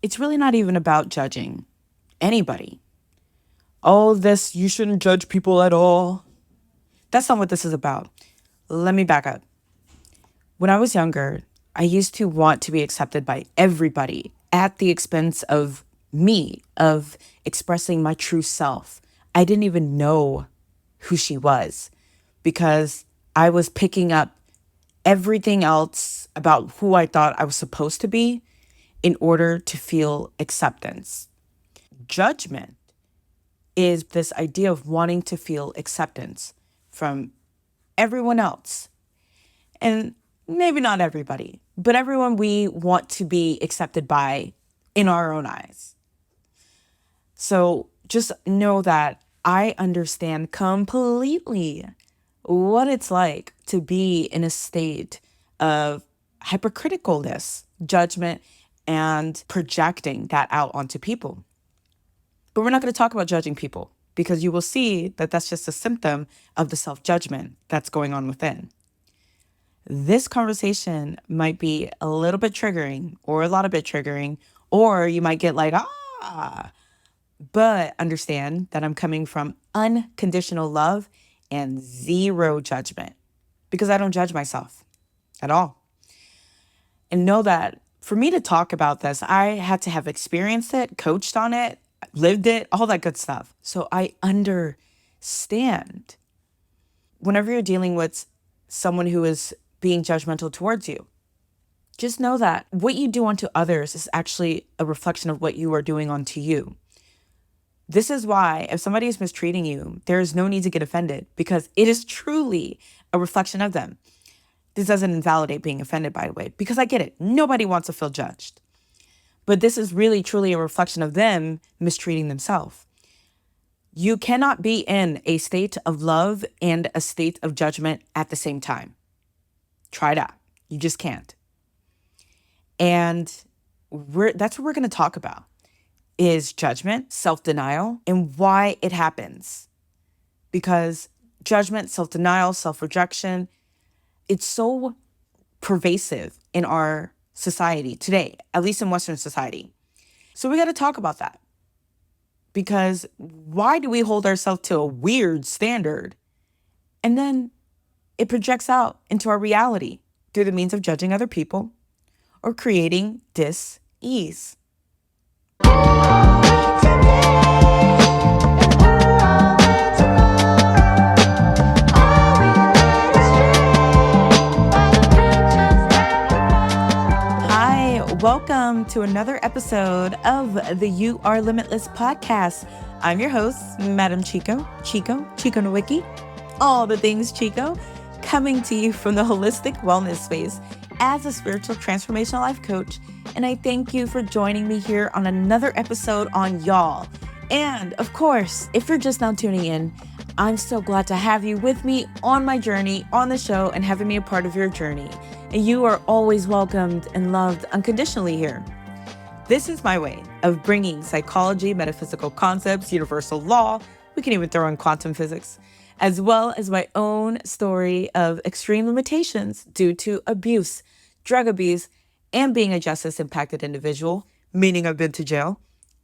It's really not even about judging anybody. Oh, this, you shouldn't judge people at all. That's not what this is about. Let me back up. When I was younger, I used to want to be accepted by everybody at the expense of me, of expressing my true self. I didn't even know who she was because I was picking up everything else about who I thought I was supposed to be in order to feel acceptance. Judgment is this idea of wanting to feel acceptance from everyone else. And maybe not everybody, but everyone we want to be accepted by in our own eyes. So just know that I understand completely what it's like to be in a state of hypercriticalness, judgment, and projecting that out onto people. But we're not going to talk about judging people because you will see that that's just a symptom of the self-judgment that's going on within. This conversation might be a little bit triggering or a lot of bit triggering, or you might get like, but understand that I'm coming from unconditional love and zero judgment because I don't judge myself at all. And know that for me to talk about this, I had to have experienced it, coached on it, lived it, all that good stuff. So I understand. Whenever you're dealing with someone who is being judgmental towards you, just know that what you do unto others is actually a reflection of what you are doing unto you. This is why if somebody is mistreating you, there is no need to get offended because it is truly a reflection of them. This doesn't invalidate being offended, by the way, because I get it. Nobody wants to feel judged. But this is really, truly a reflection of them mistreating themselves. You cannot be in a state of love and a state of judgment at the same time. Try it out. You just can't. And that's what we're going to talk about is judgment, self-denial, and why it happens. Because judgment, self-denial, self-rejection, it's so pervasive in our society today, at least in Western society. So we got to talk about that. Because why do we hold ourselves to a weird standard? And then it projects out into our reality through the means of judging other people or creating dis-ease. Hi, welcome to another episode of the You Are Limitless podcast. I'm your host, Madam Chiko, Chiko Nowicki, all the things Chiko, coming to you from the holistic wellness space as a spiritual transformational life coach. And I thank you for joining me here on another episode on YALL. And of course, if you're just now tuning in, I'm so glad to have you with me on my journey on the show and having me a part of your journey. And you are always welcomed and loved unconditionally here. This is my way of bringing psychology, metaphysical concepts, universal law, we can even throw in quantum physics, as well as my own story of extreme limitations due to abuse, drug abuse, and being a justice impacted individual, meaning I've been to jail,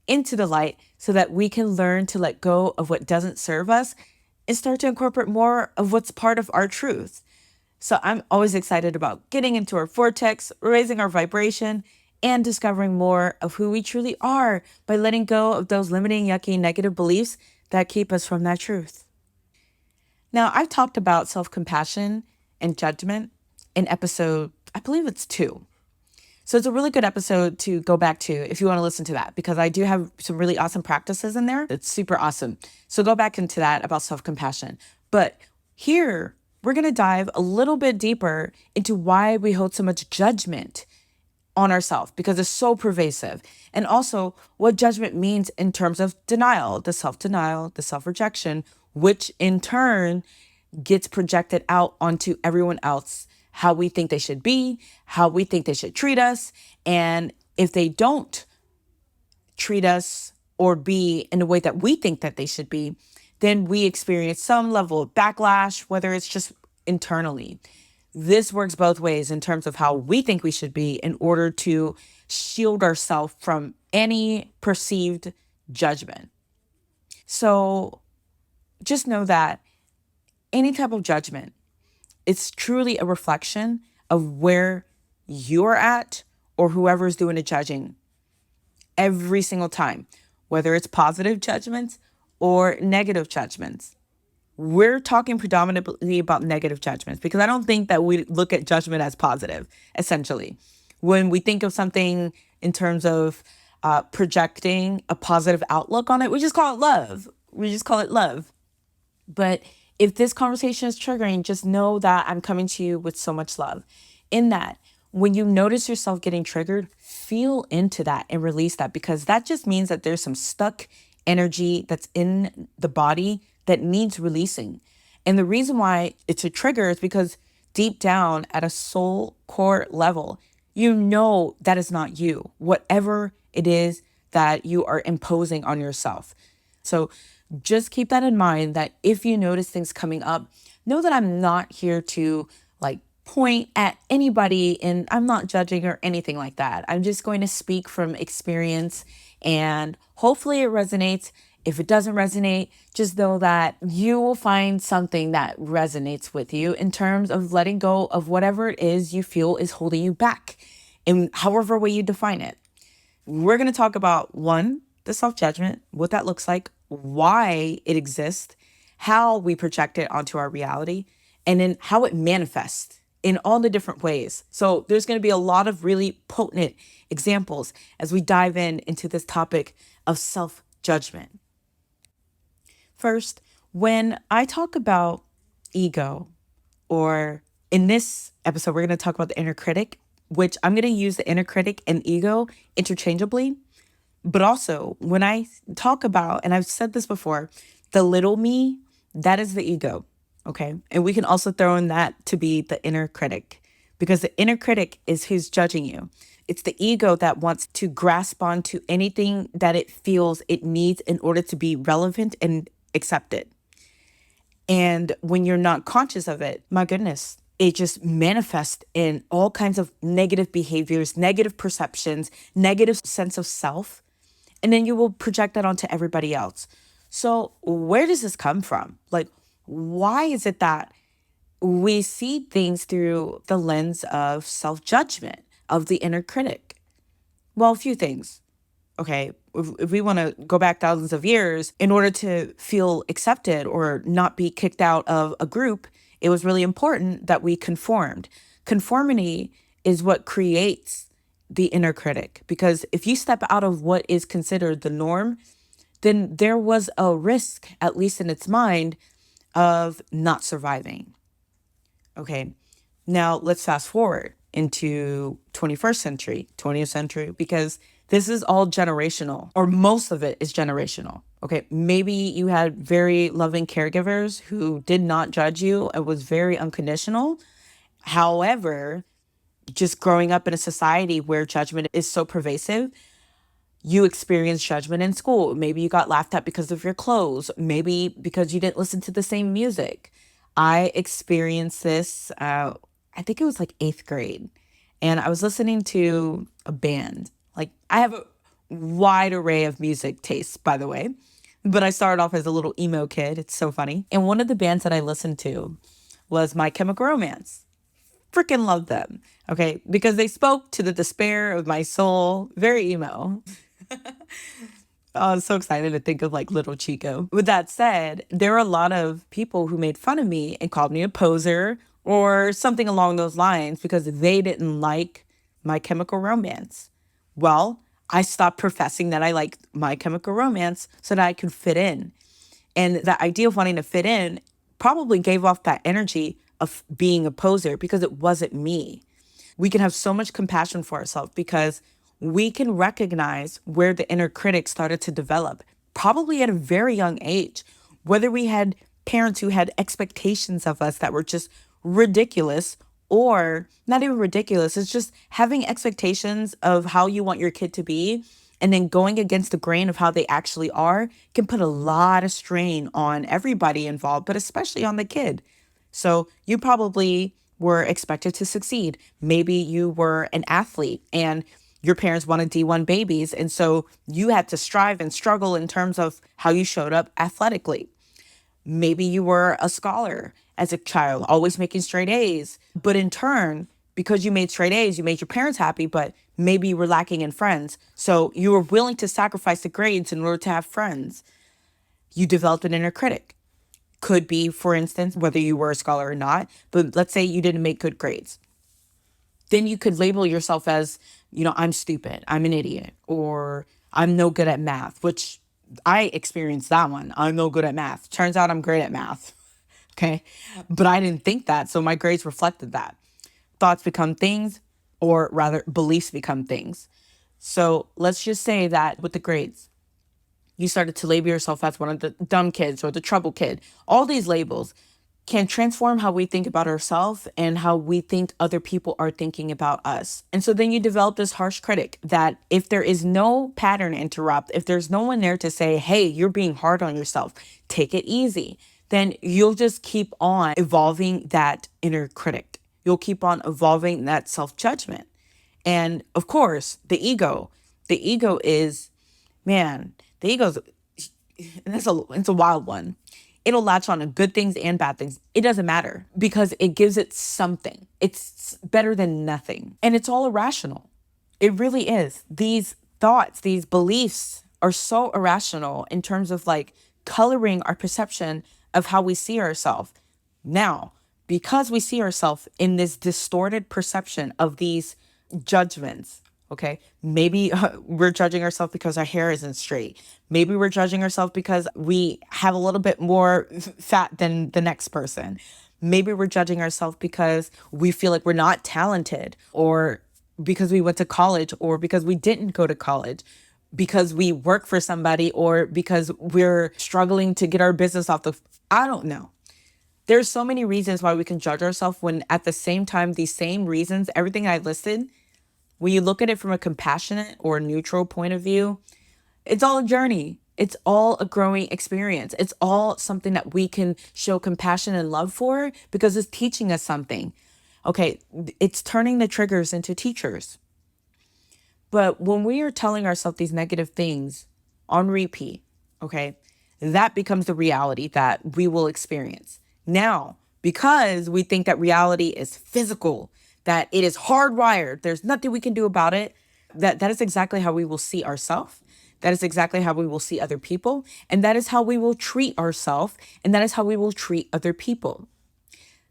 into the light so that we can learn to let go of what doesn't serve us and start to incorporate more of what's part of our truth. So I'm always excited about getting into our vortex, raising our vibration, and discovering more of who we truly are by letting go of those limiting, yucky, negative beliefs that keep us from that truth. Now, I've talked about self-compassion and judgment in episode, I believe it's 2. So it's a really good episode to go back to if you want to listen to that, because I do have some really awesome practices in there. It's super awesome. So go back into that about self-compassion. But here, we're going to dive a little bit deeper into why we hold so much judgment on ourselves, because it's so pervasive. And also what judgment means in terms of denial, the self-denial, the self-rejection, which in turn gets projected out onto everyone else. How we think they should be, how we think they should treat us. And if they don't treat us or be in a way that we think that they should be, then we experience some level of backlash, whether it's just internally. this works both ways in terms of how we think we should be in order to shield ourselves from any perceived judgment. So just know that any type of judgment, it's truly a reflection of where you're at or whoever's doing the judging every single time, whether it's positive judgments or negative judgments. We're talking predominantly about negative judgments because I don't think that we look at judgment as positive, essentially. When we think of something in terms of projecting a positive outlook on it, we just call it love. We just call it love. But if this conversation is triggering, just know that I'm coming to you with so much love. In that, when you notice yourself getting triggered, feel into that and release that, because that just means that there's some stuck energy that's in the body that needs releasing. And the reason why it's a trigger is because deep down at a soul core level, you know that is not you, whatever it is that you are imposing on yourself. So just keep that in mind, that if you notice things coming up, know that I'm not here to like point at anybody and I'm not judging or anything like that. I'm just going to speak from experience and hopefully it resonates. If it doesn't resonate, just know that you will find something that resonates with you in terms of letting go of whatever it is you feel is holding you back in however way you define it. We're going to talk about one, the self-judgment, what that looks like, why it exists, how we project it onto our reality, and then how it manifests in all the different ways. So there's going to be a lot of really potent examples as we dive into this topic of self-judgment. First, when I talk about ego, or in this episode, we're going to talk about the inner critic, which I'm going to use the inner critic and ego interchangeably. But also, when I talk about, and I've said this before, the little me, that is the ego, okay? And we can also throw in that to be the inner critic, because the inner critic is who's judging you. It's the ego that wants to grasp onto anything that it feels it needs in order to be relevant and accepted. And when you're not conscious of it, my goodness, it just manifests in all kinds of negative behaviors, negative perceptions, negative sense of self. And then you will project that onto everybody else. So where does this come from? Like, why is it that we see things through the lens of self-judgment, of the inner critic? Well, a few things. Okay, if we want to go back thousands of years, in order to feel accepted or not be kicked out of a group, it was really important that we conformed. Conformity is what creates the inner critic, because if you step out of what is considered the norm, then there was a risk, at least in its mind, of not surviving. Okay, now let's fast forward into 21st century, 20th century, because this is all generational, or most of it is generational. Okay, maybe you had very loving caregivers who did not judge you and was very unconditional. However, just growing up in a society where judgment is so pervasive, you experienced judgment in school. Maybe you got laughed at because of your clothes, maybe because you didn't listen to the same music. I experienced this, I think it was like 8th grade, and I was listening to a band. Like, I have a wide array of music tastes, by the way, but I started off as a little emo kid. It's so funny. And one of the bands that I listened to was My Chemical Romance. Freaking love them, okay? Because they spoke to the despair of my soul. Very emo. Oh, I'm so excited to think of like little Chico. With that said, there are a lot of people who made fun of me and called me a poser or something along those lines because they didn't like My Chemical Romance. Well, I stopped professing that I liked My Chemical Romance so that I could fit in. And the idea of wanting to fit in probably gave off that energy of being a poser because it wasn't me. We can have so much compassion for ourselves because we can recognize where the inner critic started to develop, probably at a very young age, whether we had parents who had expectations of us that were just ridiculous, or not even ridiculous. It's just having expectations of how you want your kid to be and then going against the grain of how they actually are can put a lot of strain on everybody involved, but especially on the kid. So you probably were expected to succeed. Maybe you were an athlete and your parents wanted D1 babies. And so you had to strive and struggle in terms of how you showed up athletically. Maybe you were a scholar as a child, always making straight A's. But in turn, because you made straight A's, you made your parents happy, but maybe you were lacking in friends. So you were willing to sacrifice the grades in order to have friends. You developed an inner critic. Could be, for instance, whether you were a scholar or not, but let's say you didn't make good grades. Then you could label yourself as, I'm stupid, I'm an idiot, or I'm no good at math, which I experienced that one. I'm no good at math. Turns out I'm great at math. Okay. But I didn't think that. So my grades reflected that. Thoughts become things, or rather, beliefs become things. So let's just say that with the grades, you started to label yourself as one of the dumb kids or the trouble kid. All these labels can transform how we think about ourselves and how we think other people are thinking about us. And so then you develop this harsh critic that if there is no pattern to interrupt, if there's no one there to say, hey, you're being hard on yourself, take it easy, then you'll just keep on evolving that inner critic. You'll keep on evolving that self-judgment. And of course, the ego is, man, the ego's, it's a wild one. It'll latch on to good things and bad things. It doesn't matter because it gives it something. It's better than nothing. And it's all irrational. It really is. These thoughts, these beliefs are so irrational in terms of like coloring our perception of how we see ourselves. Now, because we see ourselves in this distorted perception of these judgments, okay, maybe we're judging ourselves because our hair isn't straight. Maybe we're judging ourselves because we have a little bit more fat than the next person. Maybe we're judging ourselves because we feel like we're not talented, or because we went to college, or because we didn't go to college, because we work for somebody, or because we're struggling to get our business off the, I don't know. There's so many reasons why we can judge ourselves when at the same time, these same reasons, everything I listed, when you look at it from a compassionate or neutral point of view, it's all a journey. It's all a growing experience. It's all something that we can show compassion and love for because it's teaching us something. Okay, it's turning the triggers into teachers. But when we are telling ourselves these negative things on repeat, okay, that becomes the reality that we will experience. Now, because we think that reality is physical, that it is hardwired, there's nothing we can do about it, that is exactly how we will see ourselves. That is exactly how we will see other people. And that is how we will treat ourselves. And that is how we will treat other people.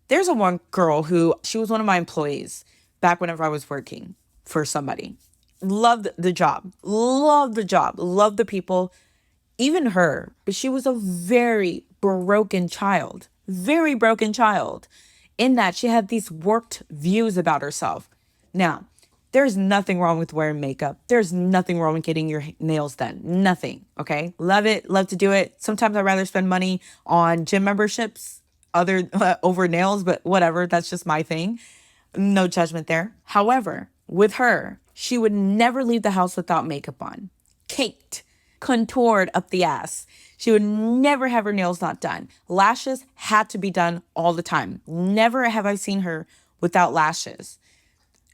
There's a one girl who, she was one of my employees back whenever I was working for somebody. Loved the job, loved the people, even her. But she was a very broken child in that she had these warped views about herself. Now, there's nothing wrong with wearing makeup. There's nothing wrong with getting your nails done. Nothing. Okay. Love it. Love to do it. Sometimes I'd rather spend money on gym memberships over nails, but whatever. That's just my thing. No judgment there. However, with her, she would never leave the house without makeup on. Caked, contoured up the ass. She would never have her nails not done. Lashes had to be done all the time. Never have I seen her without lashes.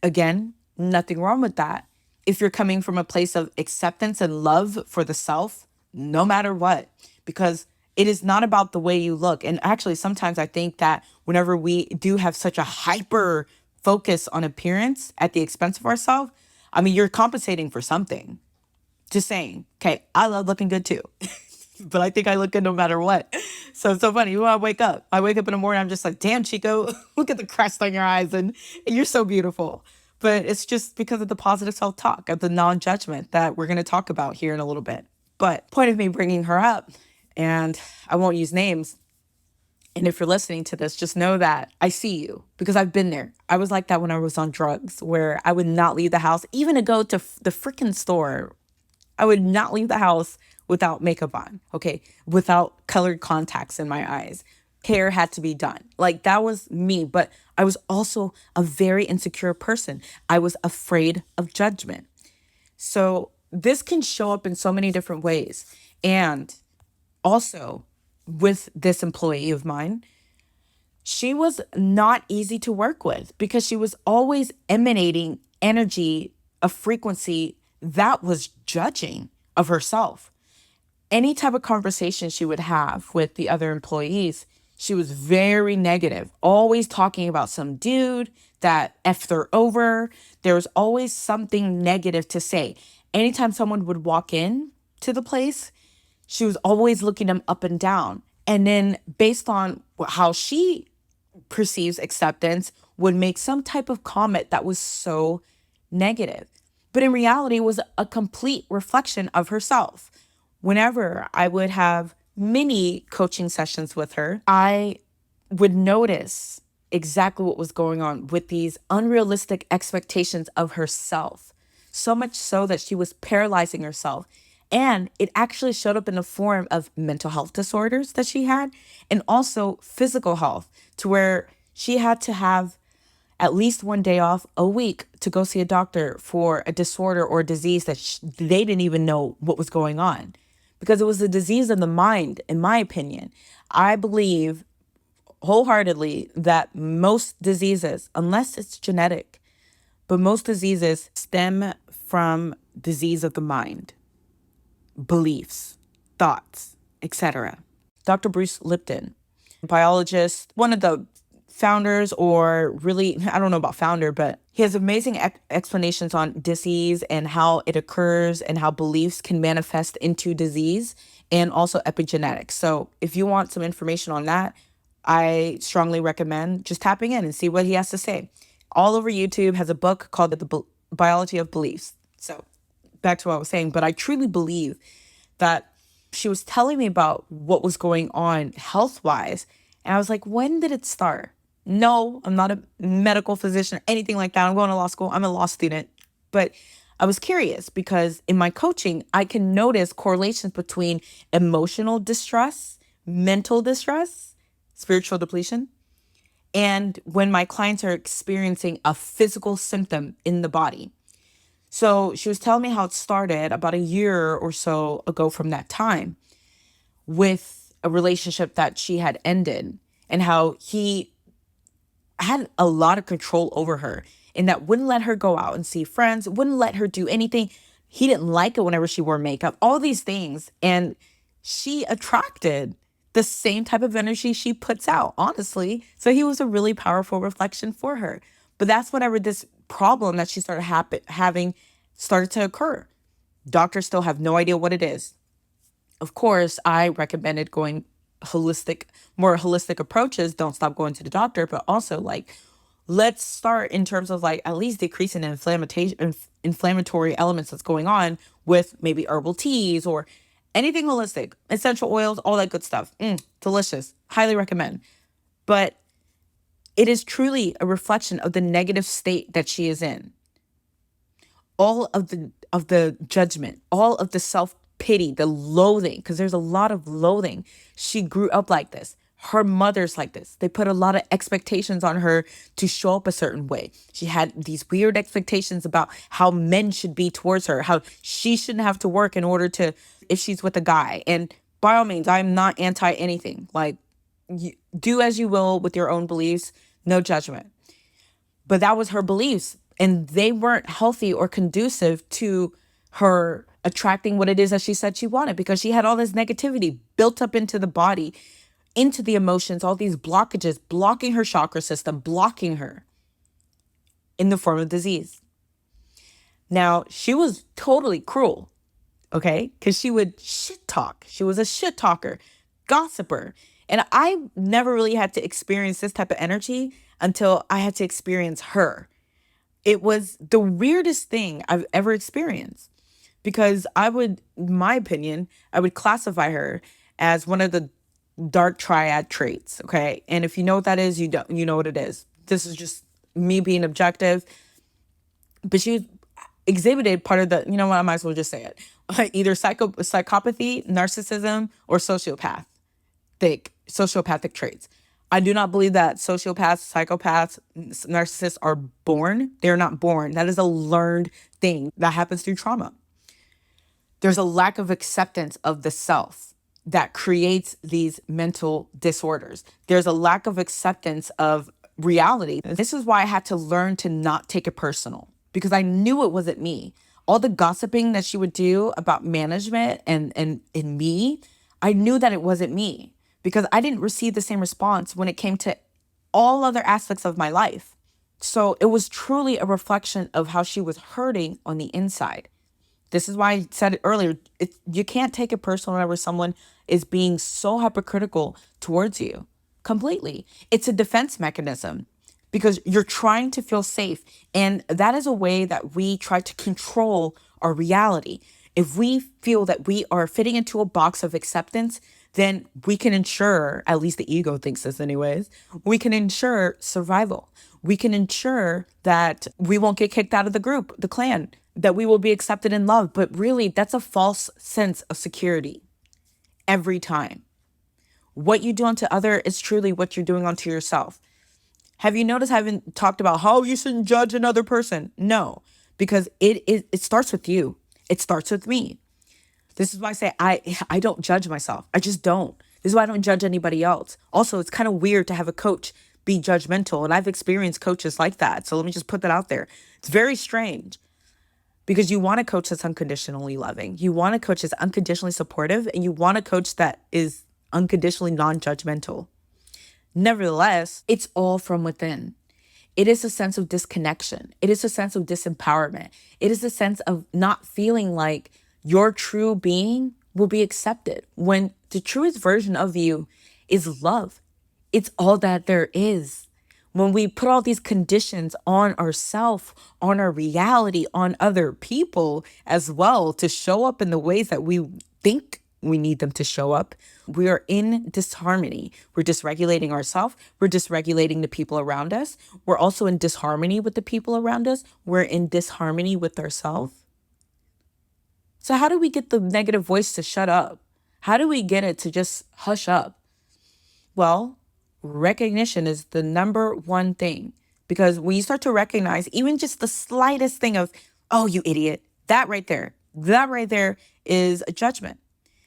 Again, nothing wrong with that. If you're coming from a place of acceptance and love for the self, no matter what, because it is not about the way you look. And actually, sometimes I think that whenever we do have such a hyper focus on appearance at the expense of ourselves, I mean, you're compensating for something. Just saying, okay, I love looking good too. But I think I look good no matter what. So it's so funny. When I wake up in the morning, I'm just like, damn, Chico, look at the crest on your eyes and you're so beautiful. But it's just because of the positive self-talk, of the non-judgment that we're going to talk about here in a little bit. But point of me bringing her up, and I won't use names. And if you're listening to this, just know that I see you because I've been there. I was like that when I was on drugs, where I would not leave the house, even to go to the freaking store. I would not leave the house without makeup on, okay? Without colored contacts in my eyes. Hair had to be done. Like, that was me. But I was also a very insecure person. I was afraid of judgment. So this can show up in so many different ways. And also with this employee of mine, She was not easy to work with because she was always emanating energy, a frequency that was judging of herself. Any type of conversation she would have with the other employees, she was very negative, always talking about some dude that effed her over. There was always something negative to say. Anytime someone would walk in to the place, she was always looking them up and down. And then based on how she perceives acceptance, would make some type of comment that was so negative. But in reality, it was a complete reflection of herself. Whenever I would have mini coaching sessions with her, I would notice exactly what was going on with these unrealistic expectations of herself. So much so that she was paralyzing herself. And it actually showed up in the form of mental health disorders that she had, and also physical health, to where she had to have at least one day off a week to go see a doctor for a disorder or a disease that they didn't even know what was going on, because it was a disease of the mind, in my opinion. I believe wholeheartedly that most diseases, unless it's genetic, but most diseases stem from disease of the mind, beliefs, thoughts, etc. Dr. Bruce Lipton, biologist, one of the founders, or really, I don't know about founder, but he has amazing explanations on disease and how it occurs and how beliefs can manifest into disease, and also epigenetics. So if you want some information on that, I strongly recommend just tapping in and see what he has to say. All over YouTube has a book called The Biology of Beliefs. So back to what I was saying, but I truly believe that she was telling me about what was going on health-wise. And I was like, when did it start? No, I'm not a medical physician or anything like that. I'm going to law school. I'm a law student. But I was curious because in my coaching, I can notice correlations between emotional distress, mental distress, spiritual depletion, and when my clients are experiencing a physical symptom in the body. So she was telling me how it started about a year or so ago from that time with a relationship that she had ended, and how he had a lot of control over her, and that wouldn't let her go out and see friends, wouldn't let her do anything. He didn't like it whenever she wore makeup, all these things. And she attracted the same type of energy she puts out, honestly. So he was a really powerful reflection for her. But that's whenever this problem that she started having started to occur. Doctors still have no idea what it is. Of course, I recommended going more holistic approaches. Don't stop going to the doctor, but also like, let's start in terms of like at least decreasing the inflammatory elements that's going on with maybe herbal teas or anything holistic, essential oils, all that good stuff. Delicious. Highly recommend. But it is truly a reflection of the negative state that she is in. All of the judgment, all of the self-pity, the loathing, because there's a lot of loathing. She grew up like this. Her mother's like this. They put a lot of expectations on her to show up a certain way. She had these weird expectations about how men should be towards her, how she shouldn't have to work in order to, if she's with a guy. And by all means, I'm not anti anything. Like, do as you will with your own beliefs, no judgment. But that was her beliefs, and they weren't healthy or conducive to her attracting what it is that she said she wanted, because she had all this negativity built up into the body, into the emotions, all these blockages, blocking her chakra system, blocking her in the form of disease. Now, she was totally cruel, okay? Because she would shit talk. She was a shit talker, gossiper. And I never really had to experience this type of energy until I had to experience her. It was the weirdest thing I've ever experienced, because in my opinion, I would classify her as one of the dark triad traits, okay? And if you know what that is, you know what it is. This is just me being objective. But she exhibited part of the, you know what, I might as well just say it. Either psychopathy, narcissism, or sociopathic traits. I do not believe that sociopaths, psychopaths, narcissists are born. They're not born. That is a learned thing that happens through trauma. There's a lack of acceptance of the self. that creates these mental disorders. There's a lack of acceptance of reality. This is why I had to learn to not take it personal, because I knew it wasn't me. All the gossiping that she would do about management and me, I knew that it wasn't me, because I didn't receive the same response when it came to all other aspects of my life. So it was truly a reflection of how she was hurting on the inside. This is why I said it earlier. You can't take it personal whenever someone is being so hypocritical towards you. Completely. It's a defense mechanism because you're trying to feel safe. And that is a way that we try to control our reality. If we feel that we are fitting into a box of acceptance, then we can ensure, at least the ego thinks this anyways, we can ensure survival. We can ensure that we won't get kicked out of the group, the clan, that we will be accepted and loved. But really, that's a false sense of security every time. What you do unto other is truly what you're doing unto yourself. Have you noticed I haven't talked about how you shouldn't judge another person? No, because it starts with you. It starts with me. This is why I say I don't judge myself. I just don't. This is why I don't judge anybody else. Also, it's kind of weird to have a coach be judgmental. And I've experienced coaches like that. So let me just put that out there. It's very strange because you want a coach that's unconditionally loving. You want a coach that's unconditionally supportive. And you want a coach that is unconditionally non-judgmental. Nevertheless, it's all from within. It is a sense of disconnection. It is a sense of disempowerment. It is a sense of not feeling like your true being will be accepted when the truest version of you is love. It's all that there is. When we put all these conditions on ourselves, on our reality, on other people as well to show up in the ways that we think we need them to show up, we are in disharmony. We're dysregulating ourselves. We're dysregulating the people around us. We're also in disharmony with the people around us. We're in disharmony with ourselves. So how do we get the negative voice to shut up? How do we get it to just hush up? Well, recognition is the number one thing, because when you start to recognize even just the slightest thing of, oh, you idiot, that right there is a judgment.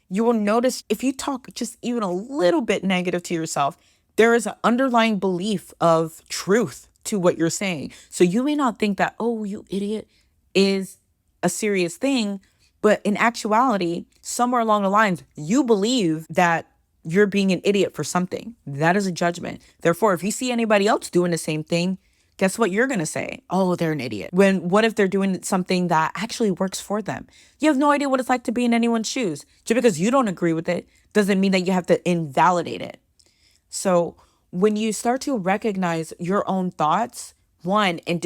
You will notice if you talk just even a little bit negative to yourself, there is an underlying belief of truth to what you're saying. So you may not think that, oh, you idiot is a serious thing, but in actuality, somewhere along the lines, you believe that you're being an idiot for something. That is a judgment. Therefore, if you see anybody else doing the same thing, guess what you're going to say? Oh, they're an idiot. What if they're doing something that actually works for them? You have no idea what it's like to be in anyone's shoes. Just because you don't agree with it doesn't mean that you have to invalidate it. So when you start to recognize your own thoughts, one, and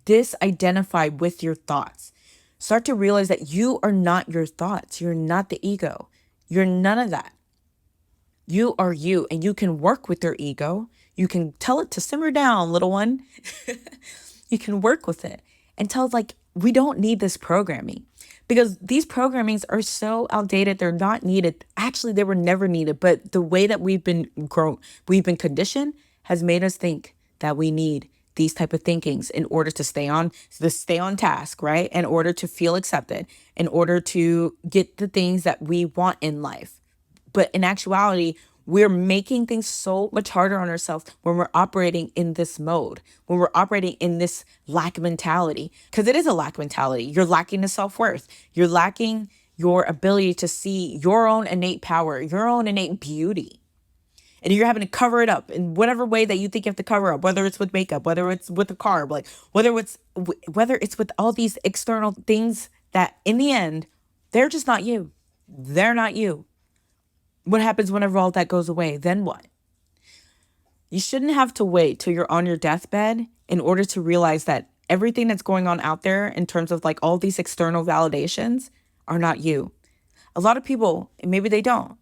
disidentify with your thoughts, start to realize that you are not your thoughts. You're not the ego. You're none of that. You are you, and you can work with your ego. You can tell it to simmer down, little one. You can work with it and tell it like, we don't need this programming, because these programmings are so outdated. They're not needed. Actually, they were never needed. But the way that we've been conditioned has made us think that we need these type of thinkings in order to stay on task, right? In order to feel accepted, in order to get the things that we want in life. But in actuality, we're making things so much harder on ourselves when we're operating in this mode, when we're operating in this lack mentality, because it is a lack mentality. You're lacking the self-worth. You're lacking your ability to see your own innate power, your own innate beauty. And you're having to cover it up in whatever way that you think you have to cover up, whether it's with makeup, whether it's with a carb, like whether it's with all these external things that in the end, they're just not you. They're not you. What happens whenever all that goes away? Then what? You shouldn't have to wait till you're on your deathbed in order to realize that everything that's going on out there in terms of like all these external validations are not you. A lot of people, and maybe they don't,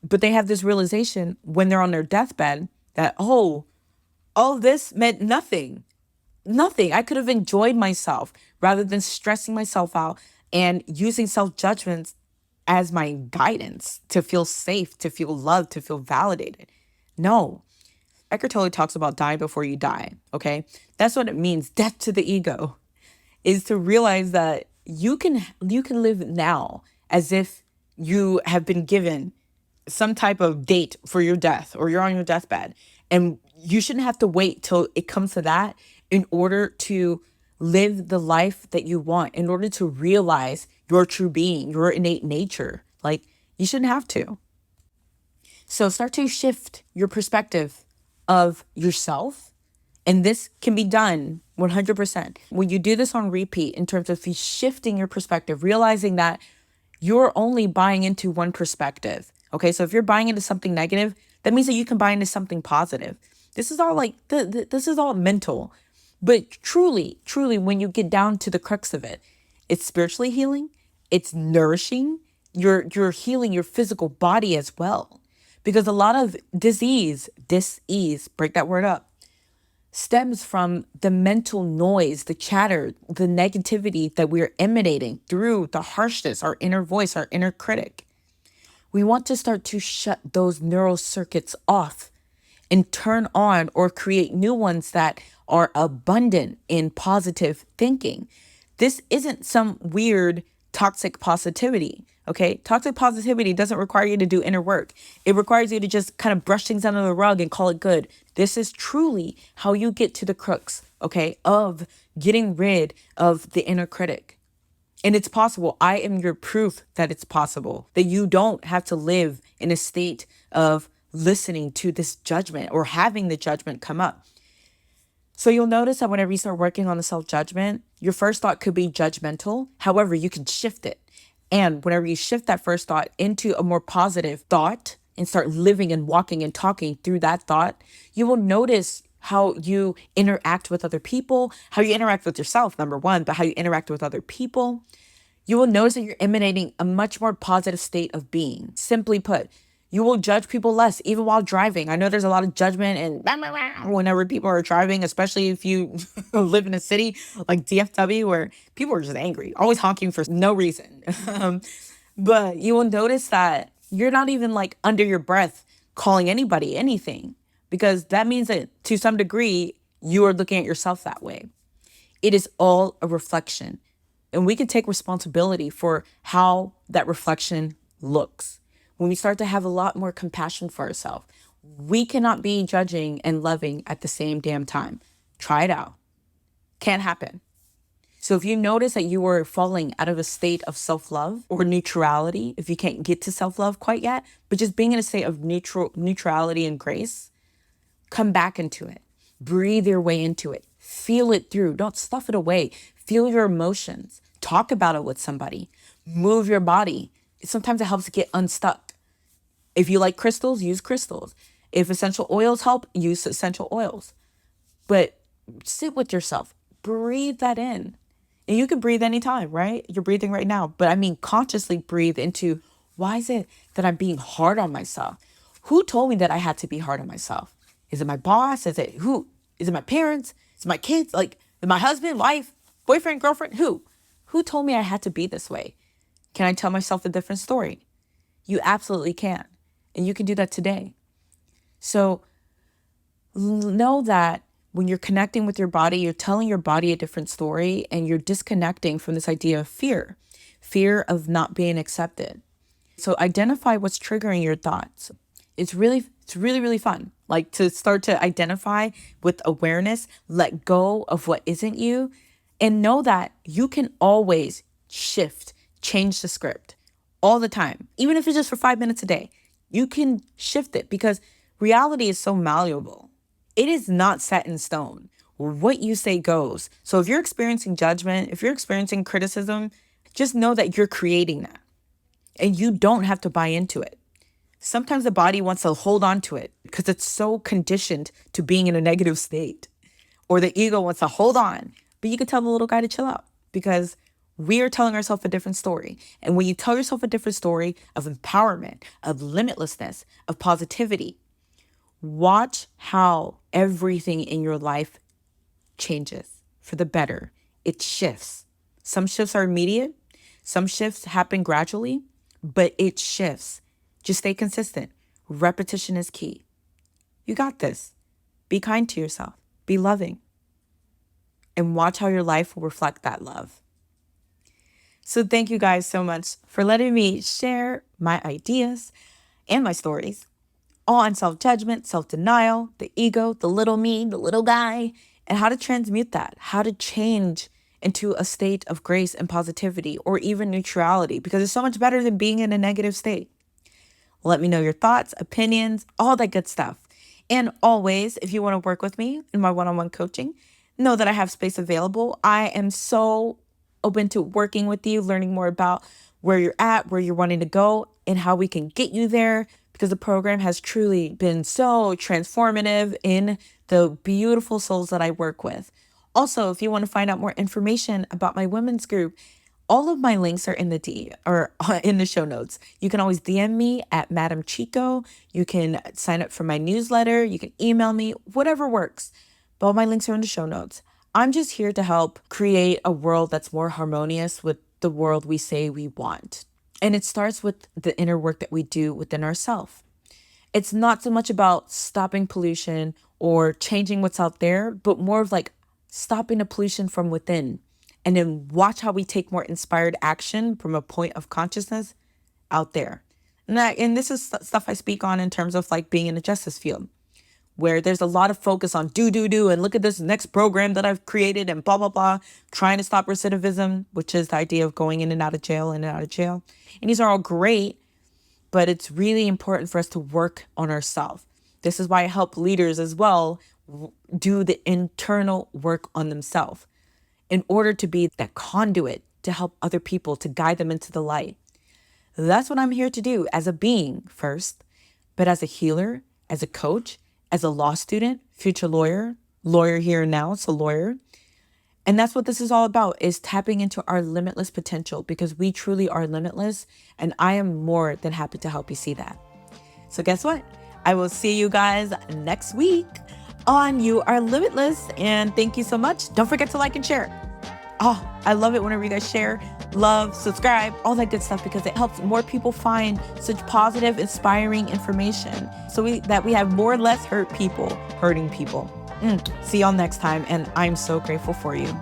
but they have this realization when they're on their deathbed that, oh, all this meant nothing. Nothing. I could have enjoyed myself rather than stressing myself out and using self-judgments as my guidance to feel safe, to feel loved, to feel validated. No. Eckhart Tolle talks about die before you die, okay? That's what it means. Death to the ego is to realize that you can live now as if you have been given some type of date for your death, or you're on your deathbed, and you shouldn't have to wait till it comes to that in order to live the life that you want, in order to realize your true being, your innate nature. Like, you shouldn't have to. So start to shift your perspective of yourself. And this can be done 100%. When you do this on repeat, in terms of you shifting your perspective, realizing that you're only buying into one perspective. Okay, so if you're buying into something negative, that means that you can buy into something positive. This is all like, this is all mental. But truly, truly, when you get down to the crux of it, it's spiritually healing. It's nourishing. You're healing your physical body as well. Because a lot of disease, dis-ease, break that word up, stems from the mental noise, the chatter, the negativity that we're emanating through the harshness, our inner voice, our inner critic. We want to start to shut those neural circuits off and turn on or create new ones that are abundant in positive thinking. This isn't some weird toxic positivity. Okay. Toxic positivity doesn't require you to do inner work. It requires you to just kind of brush things under the rug and call it good. This is truly how you get to the crux, okay, of getting rid of the inner critic. And it's possible. I am your proof that it's possible, that you don't have to live in a state of listening to this judgment or having the judgment come up. So you'll notice that whenever you start working on the self-judgment, your first thought could be judgmental. However, you can shift it. And whenever you shift that first thought into a more positive thought and start living and walking and talking through that thought, you will notice how you interact with other people, how you interact with yourself, number one, but how you interact with other people. You will notice that you're emanating a much more positive state of being. Simply put, you will judge people less, even while driving. I know there's a lot of judgment and whenever people are driving, especially if you live in a city like DFW where people are just angry, always honking for no reason. But you will notice that you're not even like under your breath calling anybody anything, because that means that to some degree, you are looking at yourself that way. It is all a reflection. And we can take responsibility for how that reflection looks. When we start to have a lot more compassion for ourselves, we cannot be judging and loving at the same damn time. Try it out. Can't happen. So if you notice that you are falling out of a state of self-love or neutrality, if you can't get to self-love quite yet, but just being in a state of neutrality and grace, come back into it. Breathe your way into it. Feel it through. Don't stuff it away. Feel your emotions. Talk about it with somebody. Move your body. Sometimes it helps to get unstuck. If you like crystals, use crystals. If essential oils help, use essential oils. But sit with yourself. Breathe that in. And you can breathe anytime, right? You're breathing right now. But I mean, consciously breathe into, why is it that I'm being hard on myself? Who told me that I had to be hard on myself? Is it my boss? Is it who? Is it my parents? Is it my kids? Like, my husband, wife, boyfriend, girlfriend? Who? Who told me I had to be this way? Can I tell myself a different story? You absolutely can. And you can do that today. So know that when you're connecting with your body, you're telling your body a different story, and you're disconnecting from this idea of fear of not being accepted. So identify what's triggering your thoughts. It's really, really fun. Like, to start to identify with awareness, let go of what isn't you, and know that you can always shift, change the script all the time. Even if it's just for 5 minutes a day, you can shift it, because reality is so malleable. It is not set in stone. What you say goes. So if you're experiencing judgment, if you're experiencing criticism, just know that you're creating that, and you don't have to buy into it. Sometimes the body wants to hold on to it because it's so conditioned to being in a negative state, or the ego wants to hold on. But you can tell the little guy to chill out, because we are telling ourselves a different story. And when you tell yourself a different story of empowerment, of limitlessness, of positivity, watch how everything in your life changes for the better. It shifts. Some shifts are immediate. Some shifts happen gradually, but it shifts. Just stay consistent. Repetition is key. You got this. Be kind to yourself. Be loving. And watch how your life will reflect that love. So thank you guys so much for letting me share my ideas and my stories all on self-judgment, self-denial, the ego, the little me, the little guy, and how to transmute that, how to change into a state of grace and positivity or even neutrality, because it's so much better than being in a negative state. Let me know your thoughts, opinions, all that good stuff. And always, if you want to work with me in my one-on-one coaching, know that I have space available. I am so open to working with you, learning more about where you're at, where you're wanting to go, and how we can get you there, because the program has truly been so transformative in the beautiful souls that I work with. Also, if you want to find out more information about my women's group, all of my links are in the show notes. You can always DM me at Madam Chiko. You can sign up for my newsletter. You can email me, whatever works. But all my links are in the show notes. I'm just here to help create a world that's more harmonious with the world we say we want. And it starts with the inner work that we do within ourselves. It's not so much about stopping pollution or changing what's out there, but more of like stopping the pollution from within. And then watch how we take more inspired action from a point of consciousness out there. And this is stuff I speak on in terms of like being in the justice field, where there's a lot of focus on do, and look at this next program that I've created and blah, blah, blah, trying to stop recidivism, which is the idea of going in and out of jail, in and out of jail. And these are all great, but it's really important for us to work on ourselves. This is why I help leaders as well do the internal work on themselves in order to be that conduit to help other people, to guide them into the light. That's what I'm here to do as a being first, but as a healer, as a coach, as a law student, future lawyer here and now, so lawyer. And that's what this is all about, is tapping into our limitless potential, because we truly are limitless. And I am more than happy to help you see that. So guess what? I will see you guys next week on You Are Limitless. And thank you so much. Don't forget to like and share. Oh, I love it whenever you guys share, love, subscribe, all that good stuff, because it helps more people find such positive, inspiring information, so that we have more or less hurting people. See y'all next time. And I'm so grateful for you.